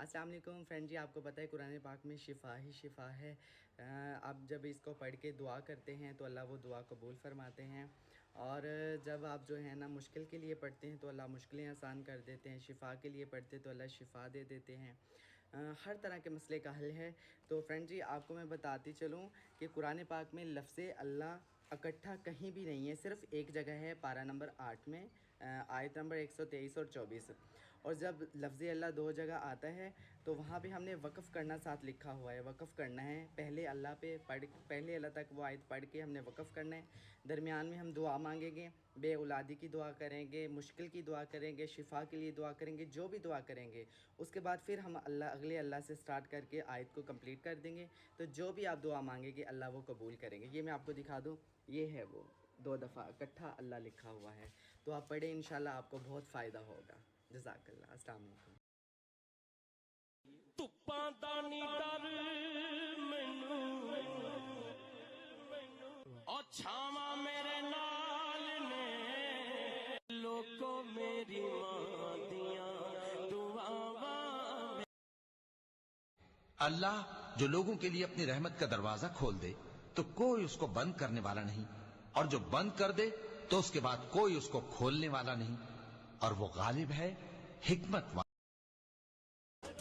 अस्सलाम वालेकुम फ्रेंड जी, आपको पता है कुरान पाक में शिफ़ा ही शिफ़ा है। आप जब इसको पढ़ के दुआ करते हैं तो अल्लाह वो दुआ कबूल फ़रमाते हैं। और जब आप जो है ना मुश्किल के लिए पढ़ते हैं तो अल्लाह मुश्किलें आसान कर देते हैं। शिफ़ा के लिए पढ़ते तो अल्लाह शिफ़ा दे देते हैं। हर तरह के मसले का हल है। तो फ्रेंड जी, आपको मैं बताती चलूँ कि कुरान पाक में लफ्ज़ अल्लाह इकट्ठा कहीं भी नहीं है, सिर्फ़ एक जगह है, पारा नंबर 8 में, आयत नंबर 123 और 24। और जब लफ्ज़ अल्लाह दो जगह आता है तो वहाँ पे हमने वक़फ़ करना साथ लिखा हुआ है। वक़फ़ करना है, पहले अल्लाह पे पहले अल्लाह तक वो आयत पढ़ के हमने वक़फ़ करना है। दरमियान में हम दुआ मांगेंगे, बे औलादी की दुआ करेंगे, मुश्किल की दुआ करेंगे, शिफ़ा के लिए दुआ करेंगे, जो भी दुआ करेंगे। उसके बाद फिर हम अगले अल्लाह से स्टार्ट करके आयत को कंप्लीट कर देंगे। तो जो भी आप दुआ मांगेंगे अल्लाह वो कबूल करेंगे। ये मैं आपको दिखा दूँ, ये है वो 2 दफ़ा इकट्ठा अल्लाह लिखा हुआ है। तो आप पढ़ें, इंशाल्लाह आपको बहुत फ़ायदा होगा। जज़ाकल्लाह। अस्सलाम वालेकुम। ਧੁੱਪਾਂ ਦਾ ਨੀ ਡਰ ਮੈਨੂੰ ਉਹ ਛਾਵਾਂ ਮੇਰੇ ਨਾਲ ਨੇ ਲੋਕੋ ਮੇਰੀ ਮਾਂ ਦੀਆਂ ਦੁਆਵਾਂ। अल्लाह जो लोगों के लिए अपनी रहमत का दरवाजा खोल दे तो कोई उसको बंद करने वाला नहीं, और जो बंद कर दे तो उसके बाद कोई उसको खोलने वाला नहीं, और वो गालिब है, हिकमत वाला।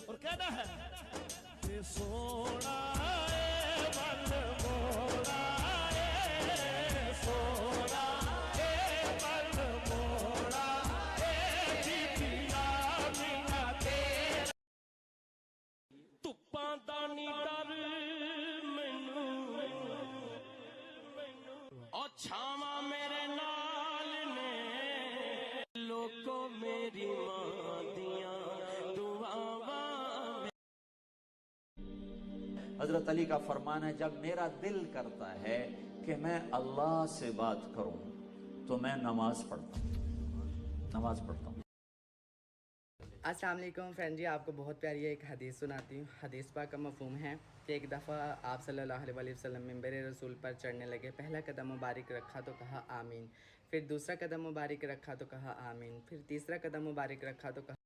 और कहना है ये सोना ए बल मोड़ा ए सोना ए बल मोड़ा ए जीतिया बिना तेरा ਧੁੱਪਾਂ ਦਾ ਨੀ ਡਰ ਮੈਨੂੰ ਉਹ ਛਾਵਾਂ ਮੇਰੇ ਨਾਲ ਨੇ ਲੋਕੋ ਮੇਰੀ ਮਾਂ ਦੀਆਂ ਦੁਆਵਾਂ। हजरत अली का फरमान है, जब मेरा दिल करता है कि मैं अल्लाह से बात करूं तो मैं नमाज पढ़ता हूं। अस्सलाम वालेकुम फ्रेंड जी, आपको बहुत प्यारी एक हदीस सुनाती हूँ। हदीस पाक का मफ़हूम है कि एक दफ़ा आप सल्लल्लाहु अलैहि वसल्लम मिंबर रसूल पर चढ़ने लगे। पहला कदम मुबारक रखा तो कहा आमीन, फिर दूसरा कदम मुबारक रखा तो कहा आमीन, फिर तीसरा कदम मुबारक रखा तो कहा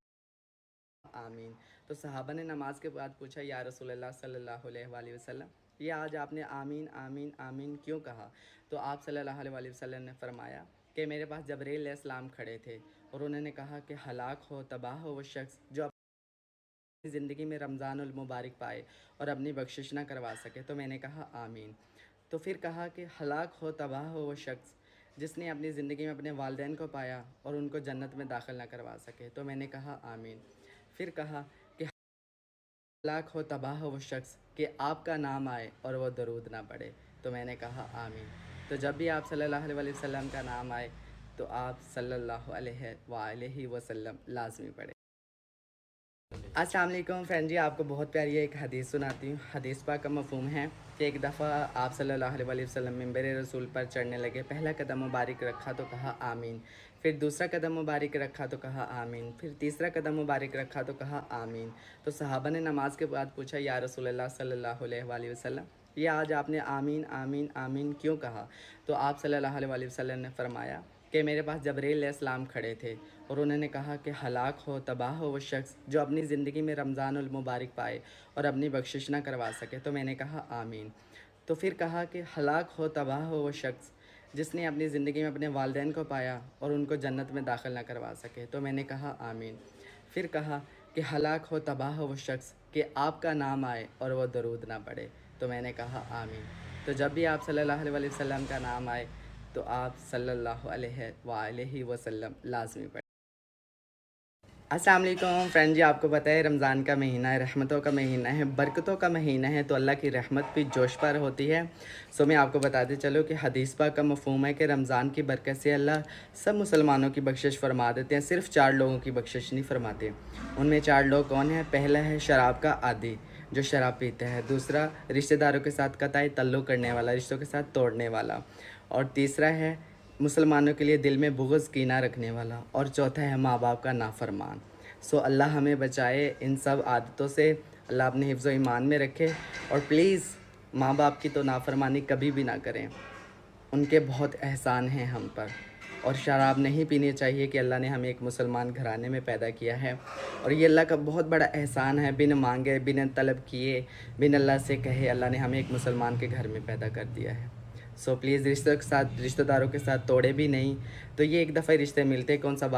आमीन। तो सहाबा ने नमाज के बाद पूछा, या रसूलल्लाह सल्लल्लाहु अलैहि वसल्लम, ये आज आपने आमीन आमीन आमीन क्यों कहा? तो आप सल्लल्लाहु अलैहि वसल्लम ने फरमाया कि मेरे पास जबरील अलैहिस्सलाम खड़े थे और उन्होंने कहा कि हलाक हो, तबाह हो वो शख्स जो अपनी ज़िंदगी में रमज़ानुल मुबारक पाए और अपनी बख्शिश ना करवा सके। तो मैंने कहा आमीन। तो फिर कहा कि हलाक हो, तबाह हो वो शख्स जिसने अपनी ज़िंदगी में अपने वालिदैन को पाया और उनको जन्नत में दाखिल ना करवा सके। तो मैंने कहा आमीन। फिर कहा कि हलाक हो, तबाह हो वो शख्स कि आपका नाम आए और वो दरूद ना पढ़े। तो मैंने कहा आमीन। तो जब भी आप सल्लल्लाहु अलैहि वसल्लम का नाम आए तो आप सल्लल्लाहु अलैहि वसल्लम लाजमी पढ़े। अस्सलाम वालेकुम फ्रेंड जी, आपको बहुत प्यारी एक हदीस सुनाती हूँ। हदीस पाक का मफ़हूम है कि एक दफ़ा आप सल्लल्लाहु अलैहि वसल्लम मिंबर रसूल पर चढ़ने लगे। पहला कदम मुबारक रखा तो कहा आमीन, फिर दूसरा कदम मुबारक रखा तो कहा आमीन, फिर तीसरा कदम मुबारक रखा तो कहा आमीन। तो सहाबा ने नमाज के बाद पूछा, या रसूलल्लाह सल्लल्लाहु अलैहि वसल्लम, ये आज आपने आमीन आमीन आमीन क्यों कहा? तो आप सल्लल्लाहु अलैहि वसल्लम ने फरमाया कि मेरे पास जबरील अलैहिस्सलाम खड़े थे और उन्होंने कहा कि हलाक हो, तबाह हो वो शख्स जो अपनी ज़िंदगी में रमज़ानुल मुबारक पाए और अपनी बख्शिश ना करवा सके। तो मैंने कहा आमीन। तो फिर कहा कि हलाक हो, तबाह हो वो शख्स जिसने अपनी ज़िंदगी में अपने वालिदैन को पाया और उनको जन्नत में दाखिल ना करवा सके। तो मैंने कहा आमीन। फिर कहा कि हलाक हो, तबाह हो वो शख्स कि आपका नाम आए और वो दरूद ना पढ़े। तो मैंने कहा आमीन। तो जब भी आप सल्लल्लाहु अलैहि वसल्लम का नाम आए तो आप सल्लल्लाहु अलैहि वसल्लम लाजमी पढ़ें। अस्सलाम वालेकुम फ्रेंड जी, आपको पता है रमज़ान का महीना है, रहमतों का महीना है, बरकतों का महीना है, तो अल्लाह की रहमत भी जोश पर होती है। सो मैं आपको बताते चलो कि हदीस पाक का मफ़हूम है कि रमज़ान की बरकत से अल्लाह सब मुसलमानों की बख्शिश फरमा देते हैं, सिर्फ़ 4 लोगों की बख्शिश नहीं फरमाते। उनमें 4 लोग कौन हैं? पहला है शराब का आदी जो शराब पीता है, दूसरा रिश्तेदारों के साथ कताई तल्लुक़ करने वाला, रिश्तों के साथ तोड़ने वाला, और तीसरा है मुसलमानों के लिए दिल में बुग़्ज़ कीना रखने वाला, और चौथा है माँ बाप का नाफरमान। सो अल्लाह हमें बचाए इन सब आदतों से, अल्लाह अपने हिफ्ज़ व ईमान में रखे। और प्लीज़ माँ बाप की तो नाफरमानी कभी भी ना करें, उनके बहुत एहसान हैं हम पर। और शराब नहीं पीनी चाहिए कि अल्लाह ने हमें एक मुसलमान घराने में पैदा किया है और ये अल्लाह का बहुत बड़ा एहसान है। बिन मांगे, बिन तलब किए, बिन अल्लाह से कहे अल्लाह ने हमें एक मुसलमान के घर में पैदा कर दिया है। सो प्लीज़ रिश्तों के साथ, रिश्तेदारों के साथ तोड़े भी नहीं। तो ये एक दफ़ा रिश्ते मिलते कौन सा बात